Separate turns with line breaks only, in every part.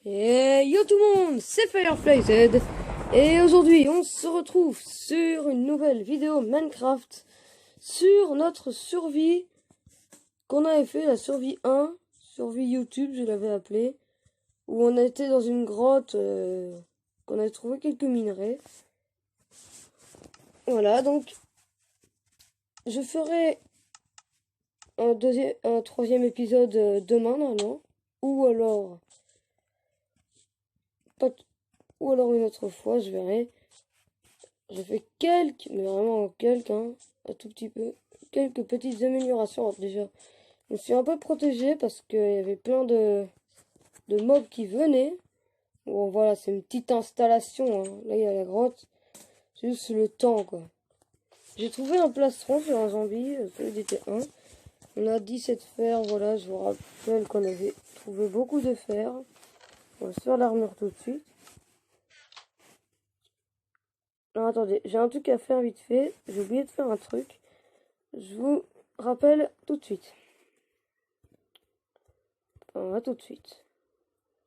Et yo tout le monde, c'est Firefly et aujourd'hui on se retrouve sur une nouvelle vidéo Minecraft sur notre survie qu'on avait fait, la survie 1, survie YouTube je l'avais appelée, où on était dans une grotte, qu'on avait trouvé quelques minerais. Voilà, donc je ferai un troisième épisode demain normalement, ou alors pas t- ou alors une autre fois, je verrai. J'ai fait quelques, mais vraiment quelques, hein, un tout petit peu, quelques petites améliorations. Alors, déjà, je me suis un peu protégé parce qu'il y avait plein de mobs qui venaient. Bon, voilà, c'est une petite installation, hein. Là, il y a la grotte. C'est juste le temps, quoi. J'ai trouvé un plastron sur un zombie, celui d'était 1. On a 17 fer, voilà, je vous rappelle qu'on avait trouvé beaucoup de fer. On va se faire l'armure tout de suite. Non, attendez, j'ai un truc à faire vite fait. J'ai oublié de faire un truc. Je vous rappelle tout de suite. On va tout de suite.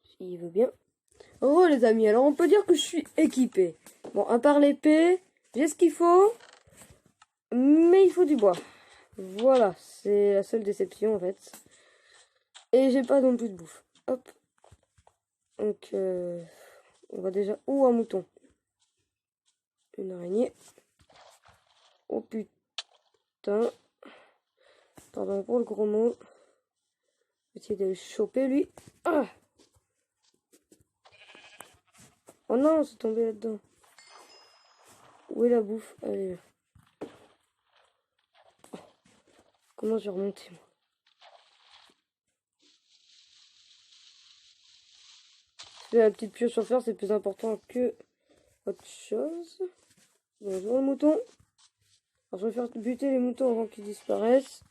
S'il veut bien. Oh les amis, alors on peut dire que je suis équipé. Bon, à part l'épée, j'ai ce qu'il faut. Mais il faut du bois. Voilà, c'est la seule déception en fait. Et j'ai pas non plus de bouffe. Hop. Donc, on va déjà... Ou un mouton. Une araignée. Oh putain. Pardon pour le gros mot. Je vais essayer de le choper lui. Ah. Oh non, c'est tombé là-dedans. Où est la bouffe? Allez. Comment je vais remonter moi? La petite pioche en fer, c'est plus important que autre chose. Bonjour le mouton. Alors je vais faire buter les moutons avant qu'ils disparaissent.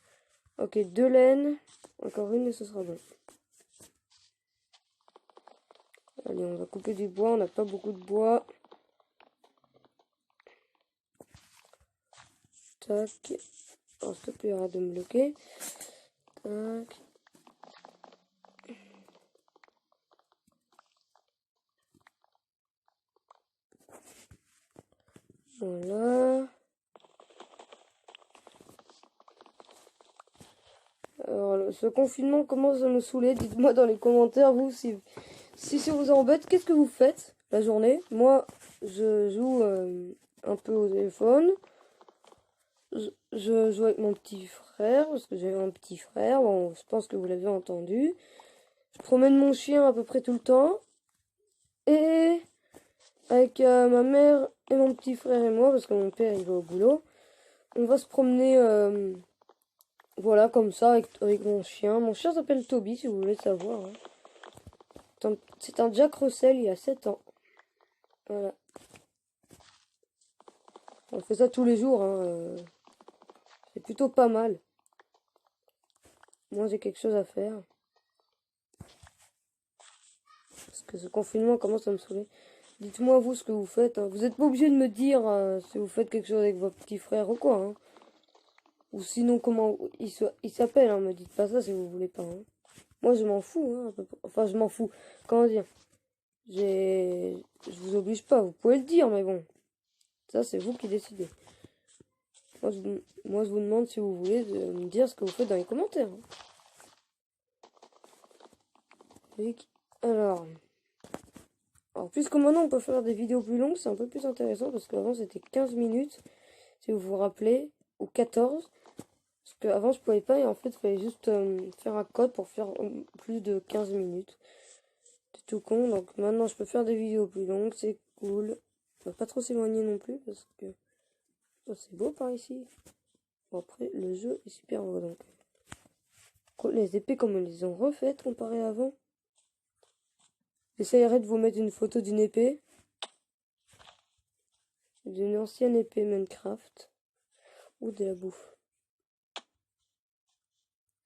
Ok, 2 laines. Encore une et ce sera bon. Allez, on va couper du bois. On n'a pas beaucoup de bois. Tac. Oh, s'il te plaît, arrête de me bloquer. Tac. Voilà. Alors, ce confinement commence à me saouler. Dites-moi dans les commentaires, vous, si ça vous embête, qu'est-ce que vous faites la journée? Moi, je joue un peu au téléphone. Je joue avec mon petit frère, parce que j'ai un petit frère. Bon, je pense que vous l'avez entendu. Je promène mon chien à peu près tout le temps. Et avec ma mère et mon petit frère et moi, parce que mon père il va au boulot, on va se promener, voilà, comme ça, avec mon chien. Mon chien s'appelle Toby, si vous voulez savoir, hein. C'est un Jack Russell, il a 7 ans. Voilà. On fait ça tous les jours, hein. C'est plutôt pas mal. Moi, j'ai quelque chose à faire. Parce que ce confinement commence à me saouler. Dites-moi, vous, ce que vous faites, hein. Vous n'êtes pas obligé de me dire si vous faites quelque chose avec votre petit frère ou quoi, hein. Ou sinon, comment il s'appelle, hein. Me dites pas ça si vous voulez pas, hein. Moi, je m'en fous, hein, enfin, je m'en fous. Comment dire? Je vous oblige pas, vous pouvez le dire, mais bon. Ça, c'est vous qui décidez. Moi, je vous demande si vous voulez de me dire ce que vous faites dans les commentaires, hein. Alors... Alors, puisque maintenant on peut faire des vidéos plus longues, c'est un peu plus intéressant parce qu'avant c'était 15 minutes, si vous vous rappelez, ou 14. Parce qu'avant je pouvais pas et en fait il fallait juste faire un code pour faire plus de 15 minutes. C'est tout con, donc maintenant je peux faire des vidéos plus longues, c'est cool. On va pas trop s'éloigner non plus parce que oh, c'est beau par ici. Bon, après le jeu est super beau donc. Les épées comme elles les ont refaites comparé à avant. J'essayerai de vous mettre une photo d'une épée. D'une ancienne épée Minecraft. Ou de la bouffe.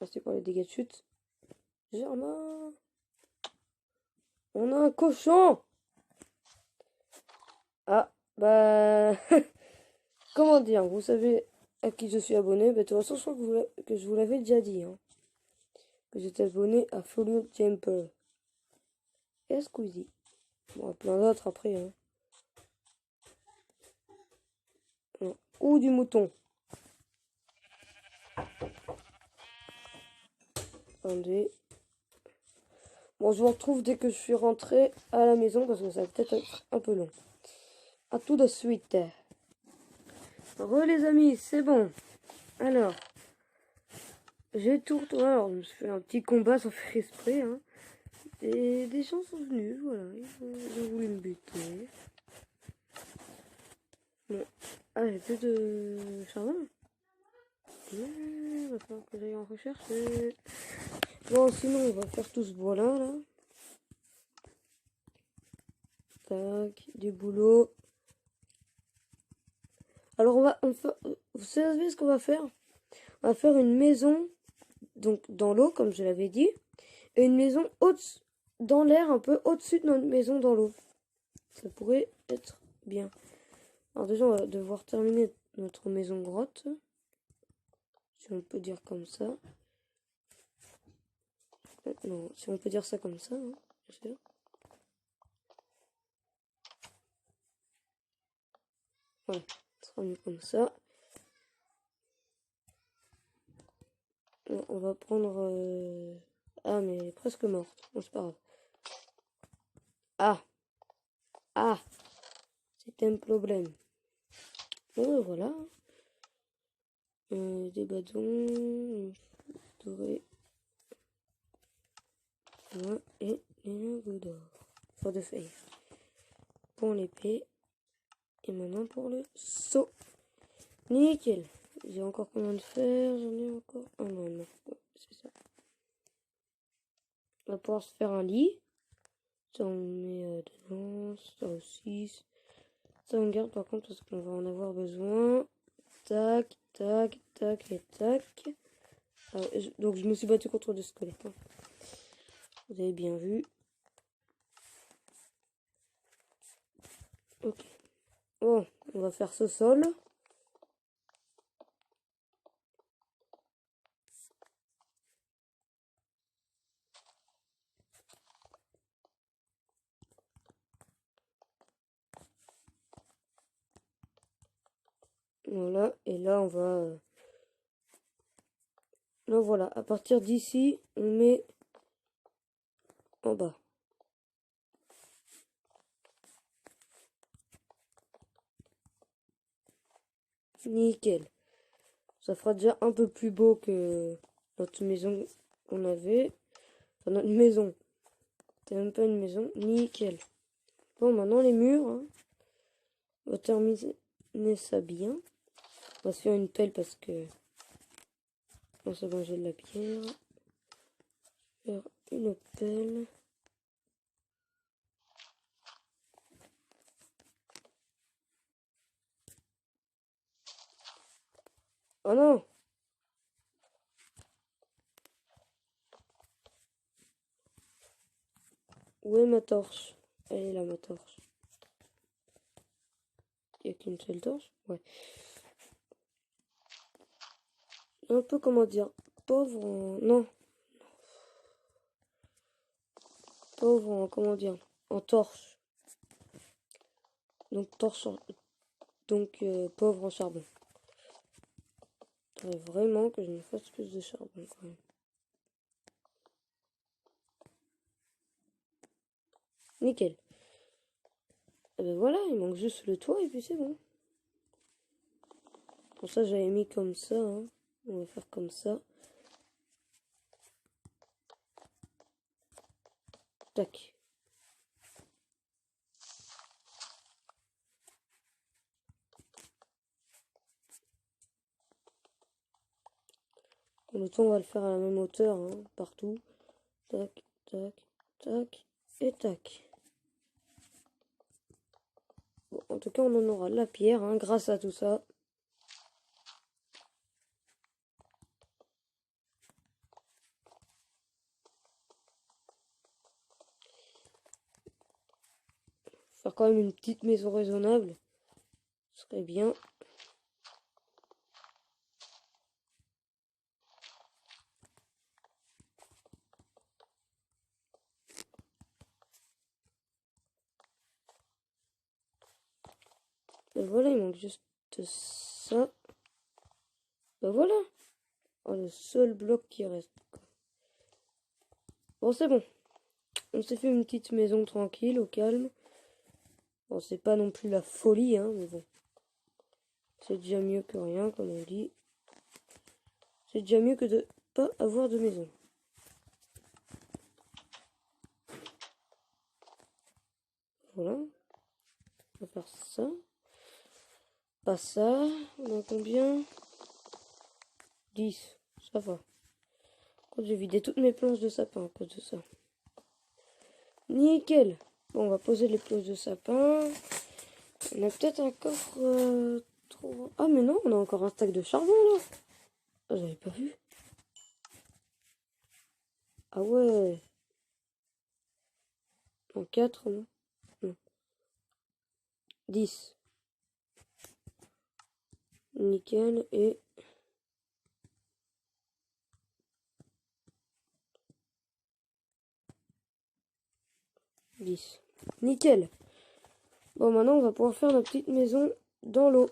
Merci pour les dégâts de chute. Germain. On a un cochon. Ah, bah... Comment dire? Vous savez à qui je suis abonné? Bah, de toute façon, je crois que je vous l'avais déjà dit, hein. Que j'étais abonné à Folio Jumper. et Squeezie. Bon, plein d'autres après. Hein. Ou du mouton. Attendez. Bon, je vous retrouve dès que je suis rentrée à la maison parce que ça va peut-être être un peu long. À tout de suite. Les amis, c'est bon. Alors, j'ai tout retourné. Alors, je me suis fait un petit combat sans faire exprès. Hein. Et des gens sont venus, voilà. Ils ont voulu me buter. Bon. Ah, j'ai plus de charbon. Il va falloir que j'aille en rechercher. Bon, sinon, on va faire tout ce bois-là, là. Tac, du boulot. Alors, vous savez ce qu'on va faire? On va faire une maison, donc dans l'eau, comme je l'avais dit. Et une maison haute, dans l'air, un peu au-dessus de notre maison dans l'eau. Ça pourrait être bien. Alors déjà, on va devoir terminer notre maison grotte. Si on peut dire comme ça. Non, si on peut dire ça comme ça, hein, bien sûr. Voilà, ça sera mieux comme ça. On va prendre... Ah, mais elle est presque morte. Bon, c'est pas grave. Ah! Ah! C'est un problème. Bon, voilà. Des bâtons dorés. Et les lingots d'or. Enfin, de feuilles. Pour l'épée. Et maintenant pour le seau. Nickel. J'ai encore combien de fer? J'en ai encore. Ah non, non. Ouais, c'est ça. On va pouvoir se faire un lit. Ça on met dedans. Ça aussi. Ça on garde par contre parce qu'on va en avoir besoin. Tac, tac, tac et tac. Donc je me suis battu contre des squelettes. Hein. Vous avez bien vu. Ok. Bon, on va faire ce sol. Voilà, et là on va... Là voilà, à partir d'ici, on met en bas. Nickel. Ça fera déjà un peu plus beau que notre maison qu'on avait. Enfin, notre maison. C'était même pas une maison. Nickel. Bon, maintenant les murs. Hein. On va terminer ça bien. On va se faire une pelle parce que... Non, c'est bon, j'ai de la pierre. Faire une pelle. Oh non! Où est ma torche? Elle est là, ma torche. Il n'y a qu'une seule torche? Ouais. Un peu, comment dire, pauvre en... Non. Pauvre en, comment dire, en torche. Donc, pauvre en charbon. Il faudrait vraiment que je me fasse plus de charbon, quand même. Nickel. Et ben voilà, il manque juste le toit et puis c'est bon. Pour ça, j'avais mis comme ça. Hein. On va faire comme ça. Tac. Le toit, on va le faire à la même hauteur, hein, partout. Tac, tac, tac et tac. Bon, en tout cas, on en aura de la pierre, hein, grâce à tout ça. Faire quand même une petite maison raisonnable. Ce serait bien. Et voilà, il manque juste ça. Ben voilà. Oh, le seul bloc qui reste. Bon, c'est bon. On s'est fait une petite maison tranquille, au calme. Bon, c'est pas non plus la folie, hein, mais bon. C'est déjà mieux que rien, comme on dit. C'est déjà mieux que de pas avoir de maison. Voilà. On va faire ça. Pas ça. On a combien? 10. Ça va. J'ai vidé toutes mes planches de sapin à cause de ça. Nickel. Bon, on va poser les planches de sapin. On a peut-être un coffre trop... Ah, mais non, on a encore un stack de charbon, là. Ah, j'avais pas vu. Ah ouais. En 4, non? Non. 10. Nickel. Et... 10. Nickel. Bon, maintenant, on va pouvoir faire notre petite maison dans l'eau.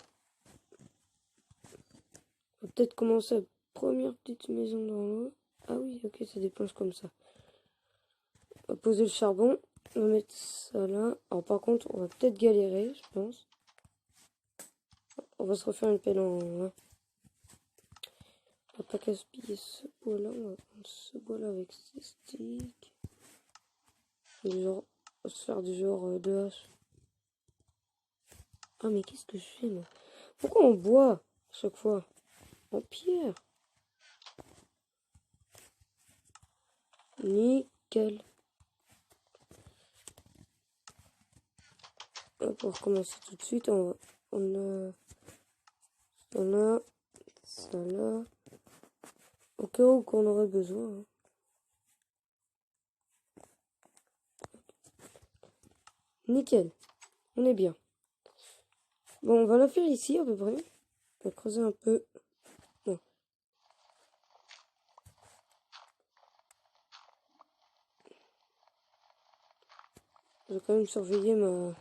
On va peut-être commencer la première petite maison dans l'eau. Ah oui, ok, ça dépense comme ça. On va poser le charbon. On va mettre ça là. Alors, par contre, on va peut-être galérer, je pense. On va se refaire une pelle en... On va pas gaspiller ce bois-là. On va prendre ce bois-là avec ces sticks. Genre, on va se faire du genre de hache. Ah, mais qu'est-ce que je fais, moi? Pourquoi on boit à chaque fois? En pierre. Nickel. Hop, on va recommencer tout de suite. On a ça là, ça là. Au cas où qu'on aurait besoin. Hein. Nickel. On est bien. Bon, on va la faire ici à peu près. On va creuser un peu. Non. Je vais quand même surveiller ma...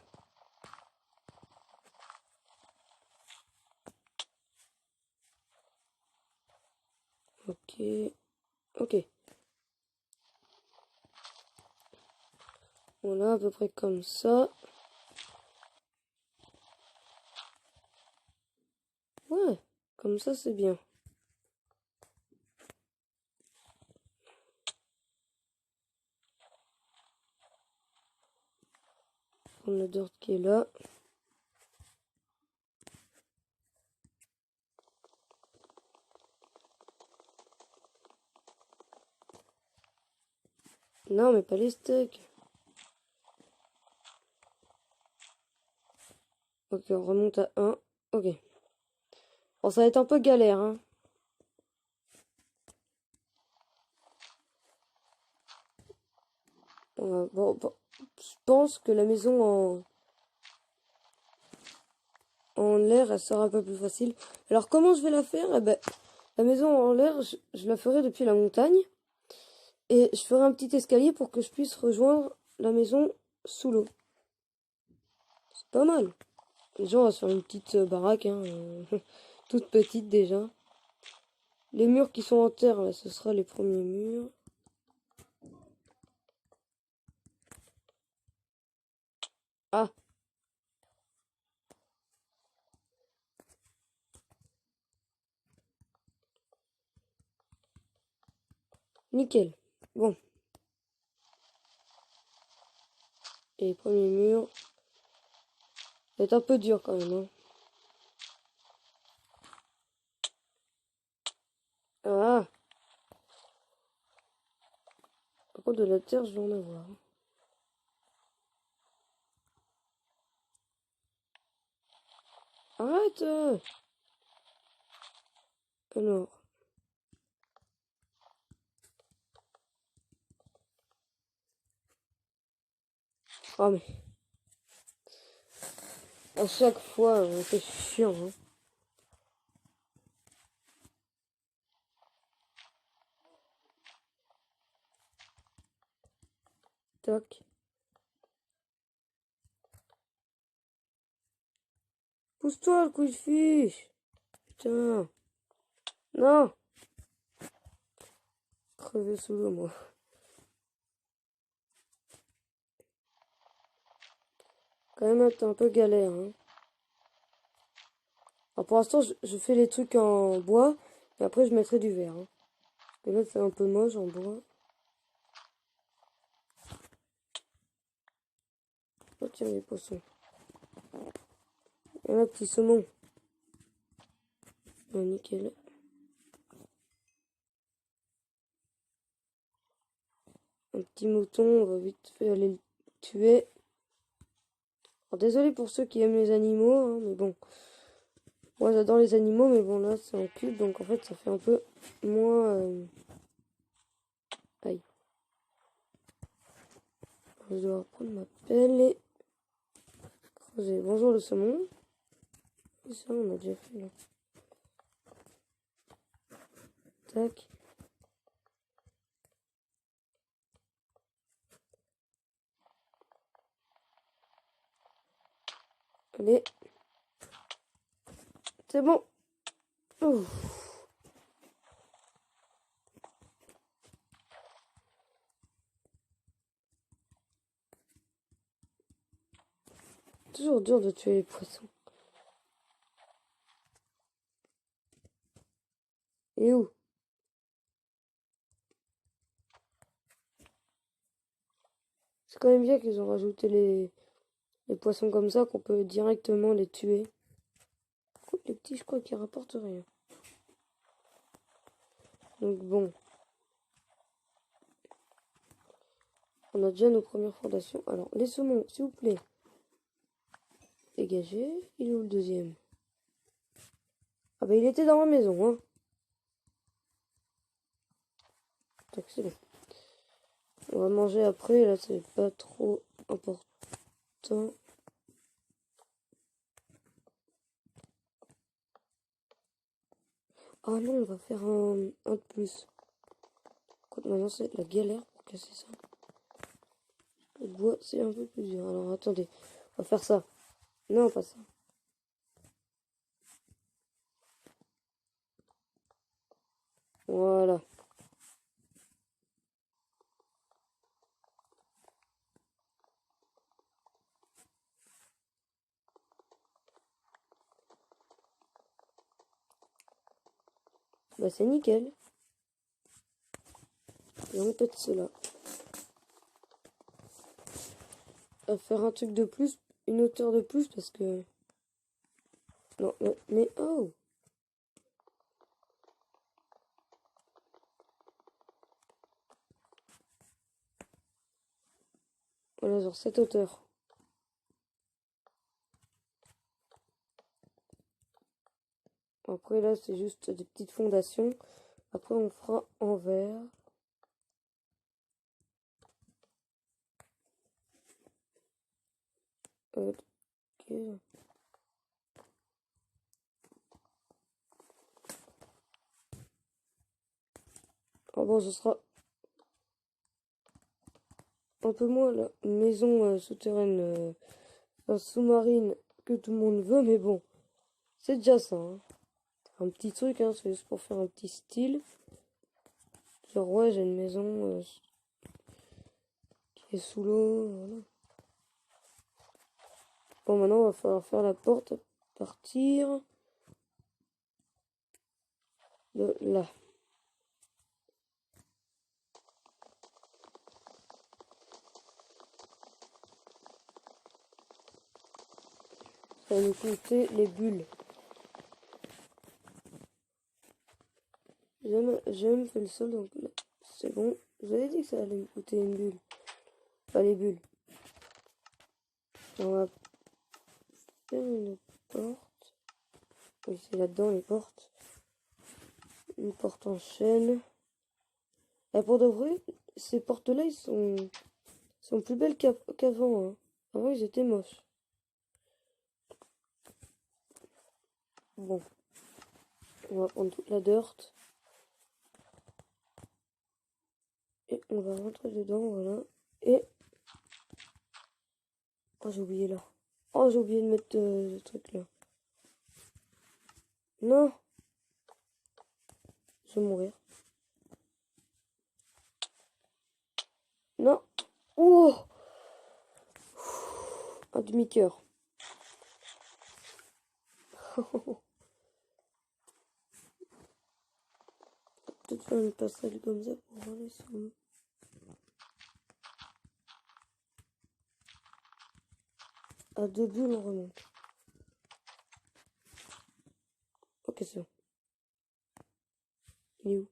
Ok. Ok. Voilà, à peu près comme ça. Ouais, comme ça c'est bien. On a dirt qui est là. Non, mais pas les steaks. Ok, on remonte à 1. Ok. Bon, ça va être un peu galère, hein. Bon, je pense que la maison en l'air, elle sera un peu plus facile. Alors, comment je vais la faire? Eh ben, la maison en l'air, je la ferai depuis la montagne. Et je ferai un petit escalier pour que je puisse rejoindre la maison sous l'eau. C'est pas mal. Déjà, on va se faire une petite baraque, hein, toute petite déjà. Les murs qui sont en terre, là, ce sera les premiers murs. Ah, nickel. Bon. Et les premiers murs. Ça va être un peu dur quand même, hein. Ah, par contre, de la terre, je vais en avoir. Arrête! Alors. Ah, mais. À chaque fois, c'est chiant, hein. Toc. Pousse-toi, le coup de fiche. Putain. Non. Crever sous l'eau, moi. Quand même, t'es un peu galère, hein. Alors, pour l'instant, je fais les trucs en bois. Et après, je mettrai du verre, hein. Et là, c'est un peu moche en bois. Oh, tiens, les poissons. Et là, petit saumon. Ah, nickel. Un petit mouton, on va vite fait aller le tuer. Alors, désolé pour ceux qui aiment les animaux, hein, mais bon. Moi, j'adore les animaux, mais bon, là, c'est en cube, donc en fait, ça fait un peu moins... Aïe. Je dois reprendre ma pelle et creuser. Bonjour le saumon. Et ça, on a déjà fait, là. Tac. Allez. C'est bon. Ouf. Toujours dur de tuer les poissons. Et où? C'est quand même bien qu'ils ont rajouté les poissons comme ça, qu'on peut directement les tuer. Les petits, je crois qu'ils rapportent rien. Donc bon. On a déjà nos premières fondations. Alors, les saumons, s'il vous plaît. Dégagez. Il est où le deuxième? Ah bah il était dans ma maison, hein. Donc c'est bon. On va manger après, là c'est pas trop important. Ah non, on va faire un de plus. Écoute, maintenant c'est la galère pour casser ça. Le bois c'est un peu plus dur. Alors attendez, on va faire ça. Non, pas ça. Voilà. Bah c'est nickel. Et on pète cela. On va faire un truc de plus, une hauteur de plus parce que... Non, mais oh! Voilà, genre cette hauteur. Après là, c'est juste des petites fondations. Après, on fera en verre. Ok. Ah bon, ce sera un peu moins la maison souterraine, enfin, sous-marine que tout le monde veut, mais bon, c'est déjà ça, hein. Un petit truc, hein, c'est juste pour faire un petit style. Genre, ouais, j'ai une maison qui est sous l'eau, voilà. Bon, maintenant, il va falloir faire la porte à partir de là. Ça va nous coûter les bulles. J'aime faire le sol, donc c'est bon. Je vous avais dit que ça allait me coûter une bulle. Pas les bulles. On va faire une porte. Oui, c'est là-dedans les portes. Une porte en chêne. Et pour de vrai, ces portes-là, sont plus belles qu'avant, hein. Avant, ils étaient moches. Bon. On va prendre toute la dirt. Et on va rentrer dedans, voilà. Et... Oh, j'ai oublié là. Oh, j'ai oublié de mettre ce truc là. Non. Je vais mourir. Non. Oh, un demi-cœur. Peut-être faire une passerelle comme ça pour aller sur nous. À 2 bulles, on remonte. Ok, c'est bon. Il est où?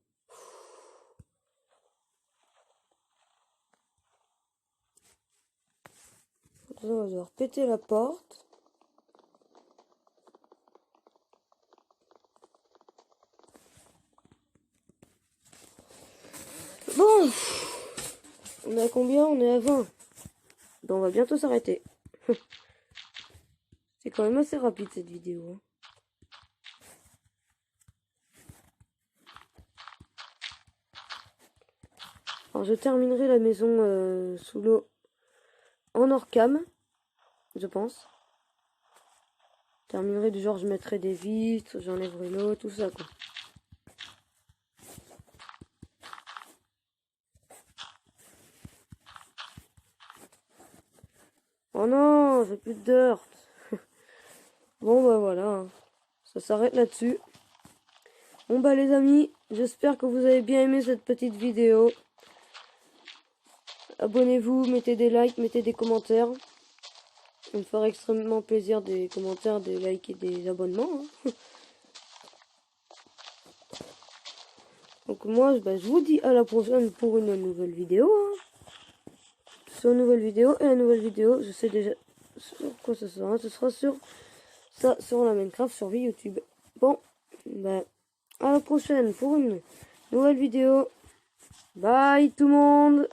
On va devoir péter la porte. Bon, on est à combien? On est à 20. Donc on va bientôt s'arrêter. C'est quand même assez rapide cette vidéo. Hein. Alors je terminerai la maison sous l'eau en hors cam, je pense. Je terminerai du genre je mettrai des vitres, j'enlèverai l'eau, tout ça quoi. Oh non, j'ai plus de dirt. Bon bah voilà, hein. Ça s'arrête là-dessus. Bon bah les amis, j'espère que vous avez bien aimé cette petite vidéo. Abonnez-vous, mettez des likes, mettez des commentaires. Ça me ferait extrêmement plaisir des commentaires, des likes et des abonnements. Hein. Donc moi, bah, je vous dis à la prochaine pour une nouvelle vidéo. Hein. Sur une nouvelle vidéo et la nouvelle vidéo, je sais déjà sur quoi ce sera. Hein. Ce sera sur ça, sur la Minecraft survie YouTube. Bon, bah, à la prochaine pour une nouvelle vidéo. Bye tout le monde!